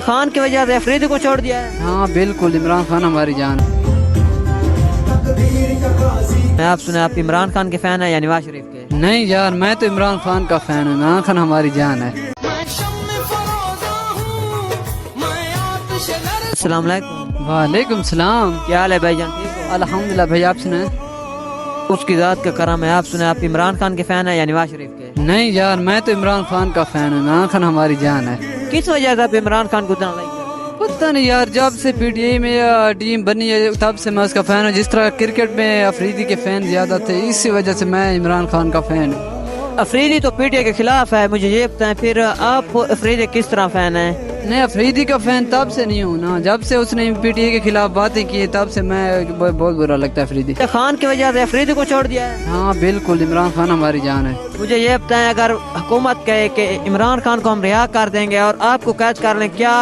خان کی وجہ سے افریدی کو چھوڑ دیا ہے؟ ہاں بالکل، عمران خان ہماری جان ہے۔ میں آپ سنا آپ عمران خان کے فین ہیں یا نواز شریف کے؟ نہیں یار، میں تو عمران خان کا فین ہوں، عمران خان ہماری جان ہے۔ السلام علیکم۔ وعلیکم السلام، کیا حال ہے بھائی جان، ٹھیک ہو؟ الحمدللہ بھائی، آپ سنائیں؟ اس کی ذات کا کرم ہے۔ آپ سنا آپ عمران خان کے فین ہیں یا نواز شریف کے؟ نہیں یار، میں تو عمران خان کا فین ہوں، عمران خان ہماری جان ہے۔ کس وجہ سے آپ عمران خان کو اتنا لائک کرتے ہیں؟ پتہ نہیں یار، جب سے پی ٹی آئی میں ٹیم بنی ہے تب سے میں اس کا فین ہوں۔ جس طرح کرکٹ میں افریدی کے فین زیادہ تھے، اسی وجہ سے میں عمران خان کا فین ہوں۔ افریدی تو پی ٹی اے کے خلاف ہے، مجھے یہ بتائیں پھر آپ افریدی کس طرح فین ہیں؟ نہیں، افریدی کا فین تب سے نہیں ہوں نا، جب سے اس نے پی ٹی آئی کے خلاف باتیں کی تب سے میں بہت برا لگتا ہے افریدی۔ خان کی وجہ سے افریدی کو چھوڑ دیا ہے؟ ہاں بالکل، عمران خان ہماری جان ہے۔ مجھے یہ بتائیں اگر حکومت کہے کہ عمران خان کو ہم رہا کر دیں گے اور آپ کو قید کر لیں، کیا